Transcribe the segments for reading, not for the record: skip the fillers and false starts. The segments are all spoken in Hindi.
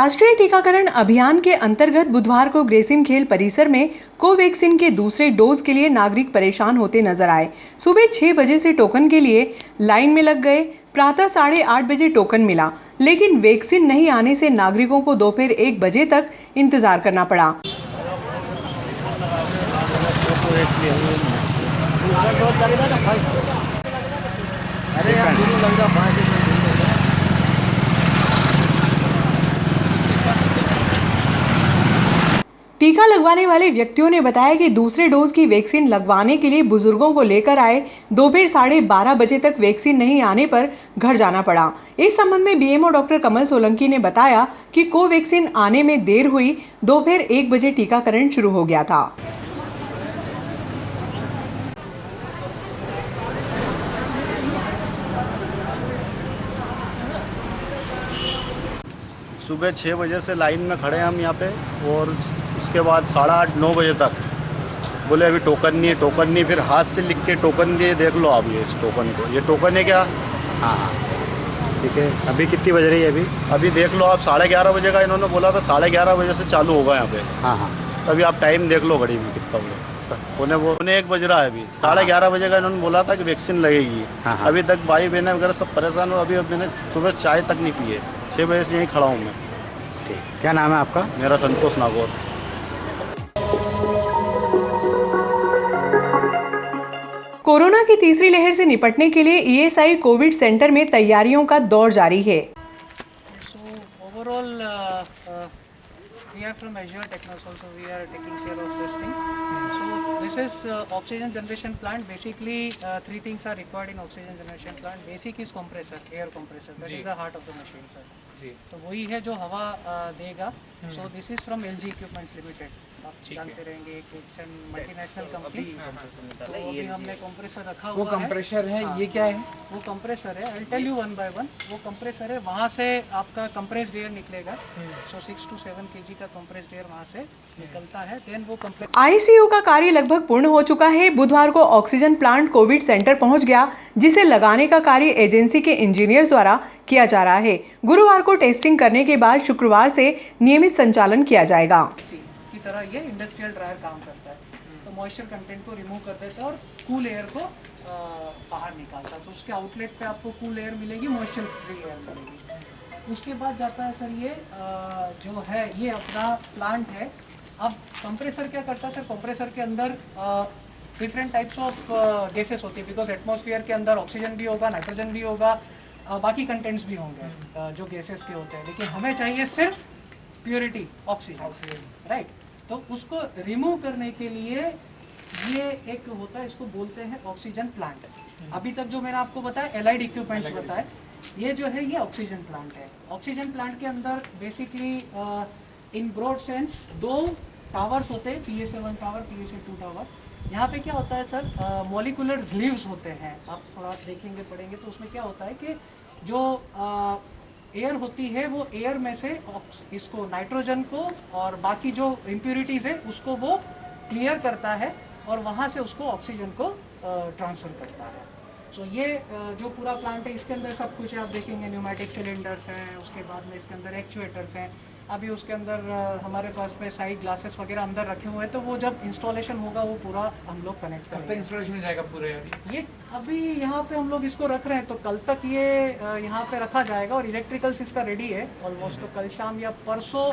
राष्ट्रीय टीकाकरण अभियान के अंतर्गत बुधवार को ग्रेसिम खेल परिसर में कोवैक्सीन के दूसरे डोज के लिए नागरिक परेशान होते नजर आए। सुबह 6 बजे से टोकन के लिए लाइन में लग गए। प्रातः 8:30 बजे टोकन मिला, लेकिन वैक्सीन नहीं आने से नागरिकों को दोपहर 1 बजे तक इंतजार करना पड़ा। टीका लगवाने वाले व्यक्तियों ने बताया कि दूसरे डोज की वैक्सीन लगवाने के लिए बुजुर्गों को लेकर आए। दोपहर 12:30 बजे तक वैक्सीन नहीं आने पर घर जाना पड़ा। इस संबंध में बीएमओ डॉक्टर कमल सोलंकी ने बताया कि कोवैक्सीन आने में देर हुई। दोपहर 1 बजे टीकाकरण शुरू हो गया था। सुबह 6 बजे से लाइन में खड़े हैं हम यहाँ पे, और उसके बाद 8:30-9 बजे तक बोले अभी टोकन नहीं है, टोकन नहीं। फिर हाथ से लिख के टोकन दिए, देख लो आप ये इस टोकन को, ये टोकन है क्या? हाँ ठीक है। अभी कितनी बज रही है? अभी देख लो आप, 11:30 बजे का इन्होंने बोला था, 11:30 बजे से चालू होगा यहाँ पे। हाँ। अभी आप टाइम देख लो घड़ी में कितना हुआ, पौने 1 बज रहा है। अभी 11:30 बजे का इन्होंने बोला था कि वैक्सीन लगेगी। अभी तक भाई बहनें वगैरह सब परेशान हो। अभी मैंने सुबह चाय तक नहीं पी है, 6 बजे से यहीं खड़ा हूँ मैं। ठीक, क्या नाम है आपका? मेरा संतोष नागौर। कोरोना की तीसरी लहर से निपटने के लिए ईएसआई कोविड सेंटर में तैयारियों का दौर जारी है। Overall, we are from Azure Technos also, we are taking care of this thing. So this is oxygen generation plant. Basically, 3 things are required in oxygen generation plant. Basic is compressor, air compressor. That is the heart of the machine, sir. तो वही है जो हवा देगा। So this is from LG Equipments Limited. आप जानते रहेंगे, इट्स एन मल्टीनेशनल कंपनी। तो अभी हमने कंप्रेसर रखा हुआ है। वो कंप्रेसर है, ये क्या है? वो कंप्रेसर है, I tell you one by one. वो कंप्रेसर है, वहाँ से आपका कंप्रेस्ड एयर निकलेगा। सो 6 to 7 kg का कंप्रेस्ड एयर वहाँ से निकलता है। देन वो आईसीयू का कार्य लगभग पूर्ण हो चुका है। बुधवार को ऑक्सीजन प्लांट कोविड सेंटर पहुंच गया, जिसे लगाने का कार्य एजेंसी के इंजीनियर्स द्वारा किया जा रहा है। गुरुवार को टेस्टिंग करने के बाद शुक्रवार से नियमित संचालन किया जाएगा। की तरह ये इंडस्ट्रियल ड्रायर काम करता है, तो मॉइस्चर कंटेंट को रिमूव कर देता है और कूल एयर को बाहर निकालता है। तो उसके आउटलेट पे आपको कूल एयर मिलेगी, मॉइस्चर फ्री एयर मिलेगी। उसके बाद जाता है सर ये जो है ये अपना प्लांट है। अब कंप्रेसर क्या करता है सर, कंप्रेसर के अंदर डिफरेंट टाइप्स ऑफ गैसेस होती है, बिकॉज एटमॉस्फेयर के अंदर ऑक्सीजन भी होगा, नाइट्रोजन भी होगा, बाकी कंटेंट्स भी होंगे जो गैसेस के होते हैं। लेकिन हमें चाहिए सिर्फ प्योरिटी ऑक्सीजन, राइट। तो उसको रिमूव करने के लिए ये एक होता है, इसको बोलते हैं ऑक्सीजन प्लांट। अभी तक जो मैंने आपको बताया एलाइड इक्विपमेंट्स बताए, ये जो है ये ऑक्सीजन प्लांट है। ऑक्सीजन प्लांट के अंदर basically in broad sense 2 towers होते हैं, PSA1 टावर, PSA2 टावर। यहाँ पे क्या होता है सर, मॉलिकुलर स्लीव्स होते हैं। आप थोड़ा देखेंगे पढ़ेंगे तो उसमें क्या होता है कि जो एयर होती है वो एयर में से इसको नाइट्रोजन को और बाकी जो इम्प्यूरिटीज़ है उसको वो क्लियर करता है और वहाँ से उसको ऑक्सीजन को ट्रांसफ़र करता है। सो ये जो पूरा प्लांट है इसके अंदर सब कुछ है। आप देखेंगे न्यूमेटिक सिलेंडर्स हैं, उसके बाद में इसके अंदर एक्चुएटर्स हैं। अभी उसके अंदर हमारे पास में साइड ग्लासेस वगैरह अंदर रखे हुए हैं, तो वो जब इंस्टॉलेशन होगा वो पूरा हम लोग कनेक्ट करेंगे। कब तक इंस्टॉलेशन हो जाएगा पूरे? ये अभी यहाँ पे हम लोग इसको रख रहे हैं, तो कल तक ये यहाँ पे रखा जाएगा और इलेक्ट्रिकल्स इसका रेडी है ऑलमोस्ट। तो कल शाम या परसों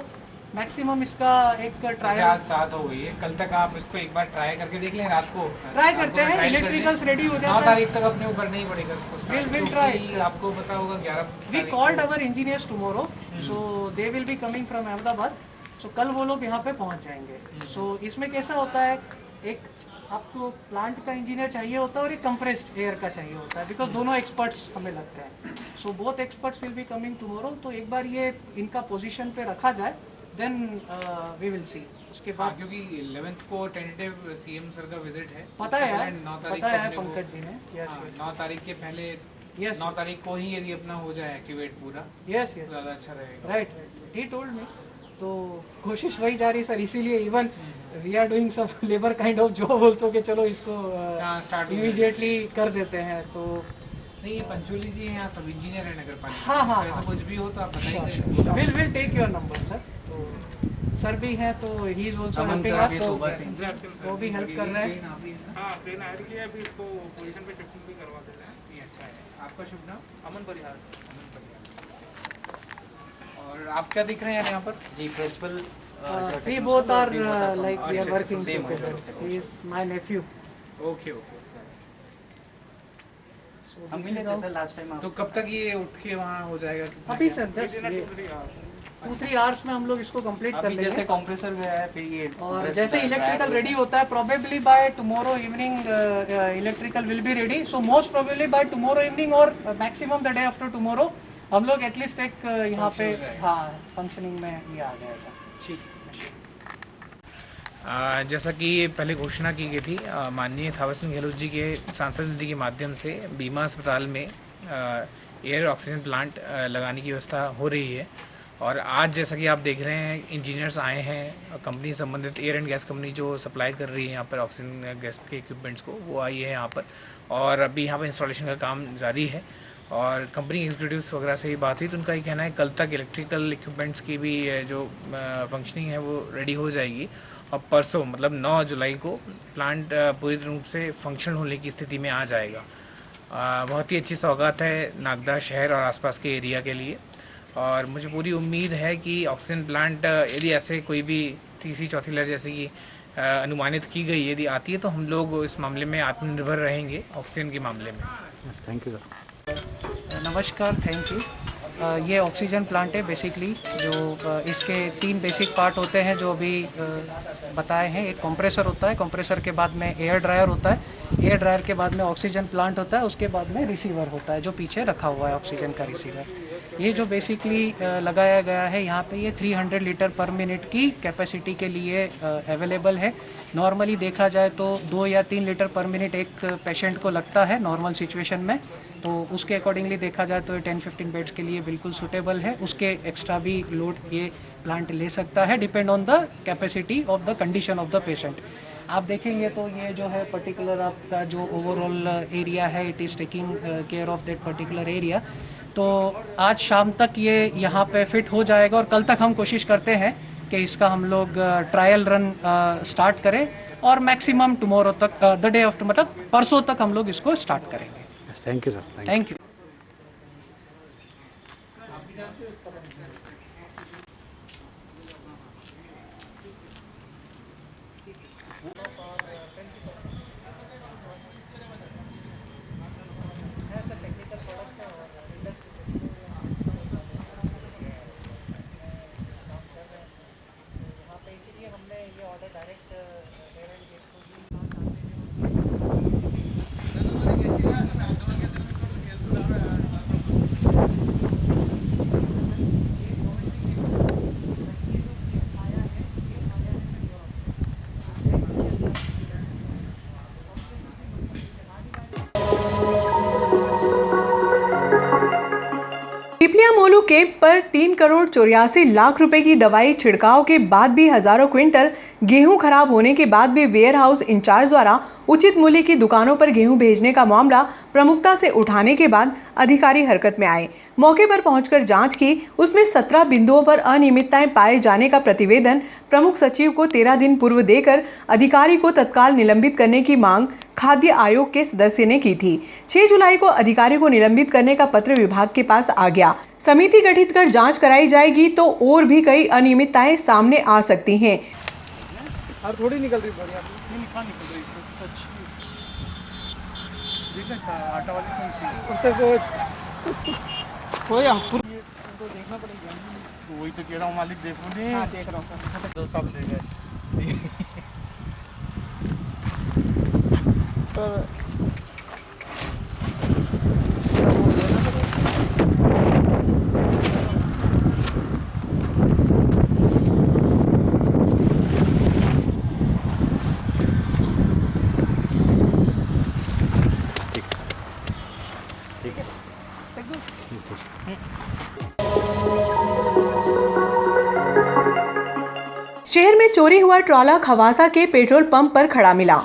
मैक्सिमम इसका एक ट्रायल। आज 7 हो गई है, कल तक आप इसको एक बार ट्राई करके देख लें। रात को ट्राई करते हैं, इलेक्ट्रिकल्स रेडी हो जाए। 9 तारीख तक अपने ऊपर नहीं पड़ेगा इसको। Will try. आपको पता होगा 11 we called our engineers tomorrow, so they will be coming from Ahmedabad. So कल वो लोग यहाँ पे पहुँच जाएंगे। सो इसमें कैसा होता है, एक आपको प्लांट का इंजीनियर चाहिए होता है और एक कंप्रेस्ड एयर का चाहिए होता है, बिकॉज दोनों एक्सपर्ट्स हमें लगते हैं। So both experts will be coming tomorrow. तो एक बार ये इनका पोजीशन पे रखा जाए, देन वी विल सी। उसके बाद क्योंकि 11th को टेंटेटिव सीएम सर का विजिट है, पता है यार, 9 तारीख पता है पंकज जी ने। यस 9 तारीख के पहले 9 तारीख को ही यदि अपना हो जाए एक्टिवेट पूरा, यस ज़्यादा अच्छा रहेगा। Right, he told me. तो कोशिश वही जा रही है सर, इसीलिए even we are doing some labour kind of job also, कि चलो इसको इमीडिएटली कर देते हैं। तो नहीं, ये पंचोली जी हैं, यहाँ सब इंजीनियर है नगर पालिका। हाँ, हाँ, तो ऐसा हाँ। कुछ भी हो तो आप बताइए। Will take your number sir. तो सर भी हैं तो he is also helping us, तो वो भी हेल्प कर रहे हैं। हाँ प्लेन हायर किया, अभी इसको पोजीशन पे शिफ्टिंग भी करवा देते हैं। ये अच्छा है। आपका शुभ नाम? अमन परिहार। और आप क्या दिख रहे हैं यहाँ पर? जी principal We both are like we are working together. He is my nephew. Okay okay. हम मिले थे सर लास्ट टाइम तो कब तक ये उठ के वहाँ हो जाएगा? अभी सर जस्ट 2-3 आवर्स में हम लोग इसको कंप्लीट कर अभी जैसे लेंगे, कंप्रेसर गया है फिर ये और जैसे इलेक्ट्रिकल रेडी होता है probably by tomorrow evening electrical will be ready, so most probably by tomorrow evening और maximum the day after tomorrow हम लोग एटलीस्ट एक यहाँ पे हाँ फंक्शनिंग में ये आ जाएगा। ठीक है। जैसा कि पहले घोषणा की गई थी माननीय थावर सिंह गहलोत जी के सांसद निधि के माध्यम से बीमा अस्पताल में एयर ऑक्सीजन प्लांट लगाने की व्यवस्था हो रही है। और आज जैसा कि आप देख रहे हैं इंजीनियर्स आए हैं, कंपनी संबंधित एयर एंड गैस कंपनी जो सप्लाई कर रही है यहाँ पर ऑक्सीजन गैस के इक्विपमेंट्स को, वो आई है यहाँ पर। और अभी यहाँ पर इंस्टॉलेशन का काम जारी है। और कंपनी एग्जीक्यूटिव्स वगैरह से ही बात हुई तो उनका ये कहना है कल तक इलेक्ट्रिकल इक्विपमेंट्स की भी जो फंक्शनिंग है वो रेडी हो जाएगी। और परसों मतलब 9 जुलाई को प्लांट पूरी रूप से फंक्शनल होने की स्थिति में आ जाएगा। बहुत ही अच्छी सौगात है नागदा शहर और आसपास के एरिया के लिए। और मुझे पूरी उम्मीद है कि ऑक्सीजन प्लांट यदि ऐसे कोई भी तीसरी चौथी लहर जैसे कि अनुमानित की गई यदि आती है तो हम लोग इस मामले में आत्मनिर्भर रहेंगे ऑक्सीजन के मामले में। Thank you sir. नमस्कार, थैंक यू। ये ऑक्सीजन प्लांट है बेसिकली, जो इसके 3 बेसिक पार्ट होते हैं जो अभी बताए हैं। एक कंप्रेसर होता है, कंप्रेसर के बाद में एयर ड्रायर होता है, एयर ड्रायर के बाद में ऑक्सीजन प्लांट होता है, उसके बाद में रिसीवर होता है जो पीछे रखा हुआ है ऑक्सीजन का रिसीवर। ये जो बेसिकली लगाया गया है यहाँ पे, ये 300 लीटर पर मिनट की कैपेसिटी के लिए अवेलेबल है। नॉर्मली देखा जाए तो 2 या 3 लीटर पर मिनट एक पेशेंट को लगता है नॉर्मल सिचुएशन में, तो उसके अकॉर्डिंगली देखा जाए तो ये 10-15 बेड्स के लिए बिल्कुल सूटेबल है। उसके एक्स्ट्रा भी लोड ये प्लांट ले सकता है, depend on the capacity of the condition of the patient. आप देखेंगे तो ये जो है पर्टिकुलर आपका जो ओवरऑल एरिया है, it is taking care of that particular area. तो आज शाम तक ये यहाँ पे फिट हो जाएगा और कल तक हम कोशिश करते हैं कि इसका हम लोग ट्रायल रन स्टार्ट करें और मैक्सिमम टुमारो तक द डे आफ्टर मतलब परसों तक हम लोग इसको स्टार्ट करेंगे। Thank you sir. Thank you. Pipliya Molu camp पर 3 करोड़ 84 लाख रुपए की दवाई छिड़काव के बाद भी हजारों क्विंटल गेहूं खराब होने के बाद भी वेयर हाउस इंचार्ज द्वारा उचित मूल्य की दुकानों पर गेहूं भेजने का मामला प्रमुखता से उठाने के बाद अधिकारी हरकत में आए। मौके पर पहुंचकर जांच की, उसमें 17 बिंदुओं पर अनियमितताएं पाए जाने का प्रतिवेदन प्रमुख सचिव को 13 दिन पूर्व देकर अधिकारी को तत्काल निलंबित करने की मांग खाद्य आयोग के सदस्य ने की थी। 6 जुलाई को अधिकारी को निलंबित करने का पत्र विभाग के पास आ गया। समिति गठित कर जांच कराई जाएगी तो और भी कई अनियमितताएं सामने आ सकती हैं। और थोड़ी निकल रही बढ़िया निकल रही देखना आटा वाली कौन सी तो देखना पड़ेगा। तो वही तो कह रहा हूँ मालिक, देखो नहीं। हाँ, देख रहा हूँ। 2 साल ले गए। शहर में चोरी हुआ ट्रॉला खवासा के पेट्रोल पंप पर खड़ा मिला।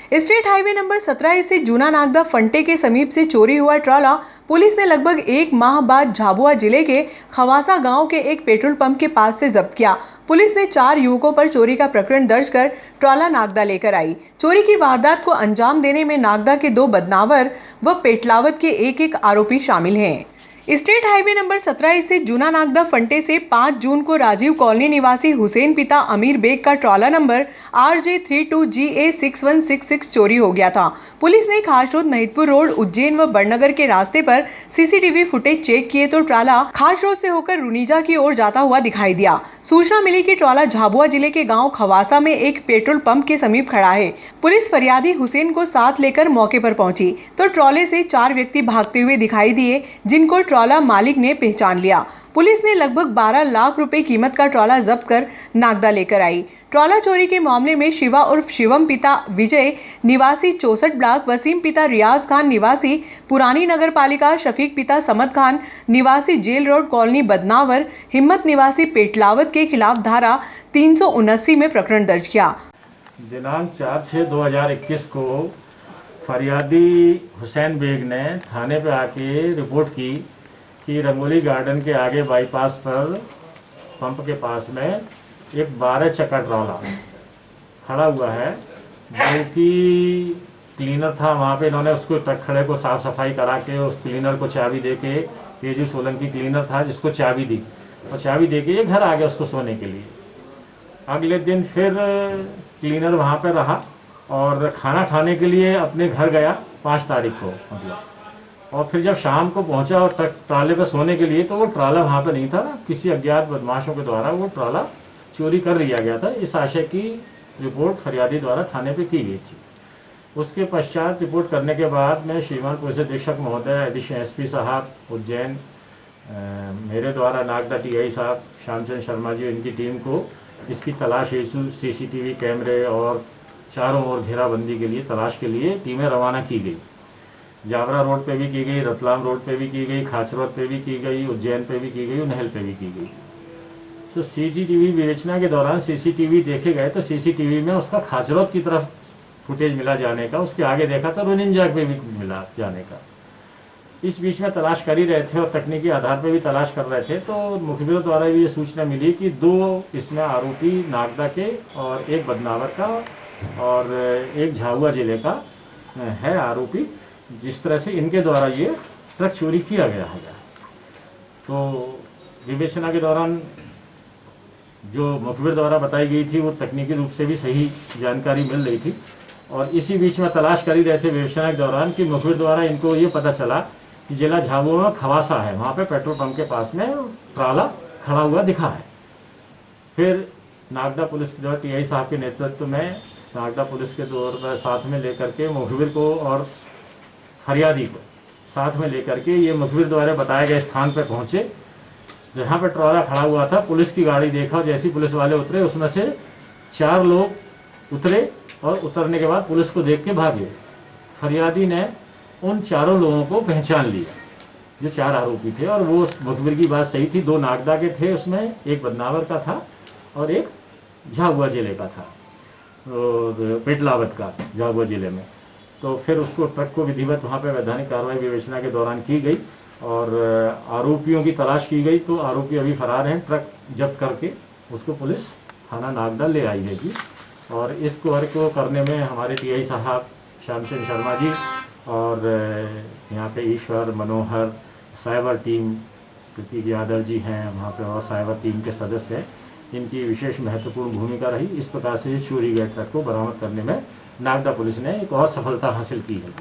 स्टेट हाईवे नंबर 17 से जूना नागदा फंटे के समीप से चोरी हुआ ट्रॉला पुलिस ने लगभग एक माह बाद झाबुआ जिले के खवासा गांव के एक पेट्रोल पंप के पास से जब्त किया। पुलिस ने 4 युवकों पर चोरी का प्रकरण दर्ज कर ट्रॉला नागदा लेकर आई। चोरी की वारदात को अंजाम देने में नागदा के 2 बदनावर व पेटलावत के एक आरोपी शामिल हैं। स्टेट हाईवे नंबर 17 से जूना नागदा फंटे से 5 जून को राजीव कॉलोनी निवासी हुसैन पिता अमीर बेग का ट्रॉला नंबर RJ32GA6166 चोरी हो गया था। पुलिस ने खासरोद महिदपुर रोड उज्जैन व बड़नगर के रास्ते पर सीसीटीवी फुटेज चेक किए तो ट्रॉला खासरोद से होकर रुनीजा की ओर जाता हुआ दिखाई दिया। सूचना मिली कि ट्रॉला झाबुआ जिले के गाँव खवासा में एक पेट्रोल पंप के समीप खड़ा है। पुलिस फरियादी हुसैन को साथ लेकर मौके पर पहुंची तो ट्रॉले से 4 व्यक्ति भागते हुए दिखाई दिए, जिनको ट्रॉला मालिक ने पहचान लिया। पुलिस ने लगभग 12 लाख रुपए कीमत का ट्रॉला जब्त कर नागदा लेकर आई। ट्रॉला चोरी के मामले में शिवा उर्फ शिवम पिता विजय निवासी 64 ब्लॉक, वसीम पिता रियाज खान निवासी पुरानी नगर पालिका, शफीक पिता समद खान निवासी जेल रोड कॉलोनी बदनावर, हिम्मत निवासी पेटलावत के खिलाफ धारा 379 में प्रकरण दर्ज किया। दिनांक 4/6/2021 को फरियादी हुसैन बेग ने थाने पे आके रिपोर्ट की कि रंगोली गार्डन के आगे बाईपास पर पंप के पास में एक 12 चक्का ट्रॉला खड़ा हुआ है, जो कि क्लीनर था। वहाँ पे इन्होंने उसको ट्रक खड़े को साफ सफाई करा के उस क्लीनर को चाबी दे के, तेजू सोलंकी क्लीनर था जिसको चाबी दी, और चाबी दे के ये घर आ गया उसको सोने के लिए। अगले दिन फिर क्लीनर वहाँ पे रहा और खाना खाने के लिए अपने घर गया 5 तारीख को मतलब, और फिर जब शाम को पहुंचा और ट्राले पर सोने के लिए तो वो ट्राला वहाँ पे नहीं था। किसी अज्ञात बदमाशों के द्वारा वो ट्राला चोरी कर लिया गया था। इस आशय की रिपोर्ट फरियादी द्वारा थाने पे की गई थी। उसके पश्चात रिपोर्ट करने के बाद मैं श्रीमान पुलिस अधीक्षक महोदय, एडिशनल एसपी साहब उज्जैन, मेरे द्वारा नागदा टीआई साहब श्यामचंद शर्मा जी, इनकी टीम को इसकी तलाश हेतु सीसीटीवी कैमरे और चारों ओर घेराबंदी के लिए तलाश के लिए टीमें रवाना की गई। जावरा रोड पे भी की गई, रतलाम रोड पे भी की गई, खाचरोद पे भी की गई, उज्जैन पे भी की गई, नहल पे भी की गई। तो सीसीटीवी विवेचना के दौरान सीसीटीवी देखे गए तो सीसीटीवी में उसका खाचरोद की तरफ फुटेज मिला जाने का, उसके आगे देखा तो रुनिंजा पे भी मिला जाने का। इस बीच में तलाश कर ही रहे थे और तकनीकी आधार पर भी तलाश कर रहे थे, तो मुखबिरों द्वारा भी ये सूचना मिली कि 2 इसमें आरोपी नागदा के और एक बदनावर का और एक झाबुआ जिले का है आरोपी, जिस तरह से इनके द्वारा ये ट्रक चोरी किया गया है। तो विवेचना के दौरान जो मुखबिर द्वारा बताई गई थी वो तकनीकी रूप से भी सही जानकारी मिल रही थी, और इसी बीच में तलाश कर ही रहे थे विवेचना के दौरान कि मुखबिर द्वारा इनको ये पता चला कि जिला झाबुआ में खवासा है, वहाँ पे पेट्रोल पंप के पास में ट्राला खड़ा हुआ दिखा है। फिर नागदा पुलिस के द्वारा टीआई साहब के नेतृत्व में नागदा पुलिस के द्वारा साथ में लेकर के मुखबिर को और फरियादी को साथ में लेकर के ये मुखबिर द्वारा बताए गए स्थान पर पहुँचे, जहाँ पर ट्रॉला खड़ा हुआ था। पुलिस की गाड़ी देखा, जैसी पुलिस वाले उतरे उसमें से 4 लोग उतरे और उतरने के बाद पुलिस को देख के भागे। फरियादी ने उन 4 लोगों को पहचान लिया जो 4 आरोपी थे, और वो मुखबिर की बात सही थी। 2 नागदा के थे, उसमें एक बदनावर का था और एक झाबुआ जिले का था, पेटलावत का झाबुआ जिले में। तो फिर उसको ट्रक को विधिवत वहाँ पे वैधानिक कार्रवाई विवेचना के दौरान की गई और आरोपियों की तलाश की गई। तो आरोपी अभी फरार हैं। ट्रक जब्त करके उसको पुलिस थाना नागदा ले आई है जी। और इस कार्य को करने में हमारे टीआई साहब श्यामचंद शर्मा जी और यहाँ पे ईश्वर, मनोहर, साइबर टीम प्रतीक यादव जी हैं वहाँ पे, और साइबर टीम के सदस्य हैं, इनकी विशेष महत्वपूर्ण भूमिका रही। इस प्रकार से चोरी गए ट्रक को बरामद करने में नागदा पुलिस ने एक और सफलता हासिल की है।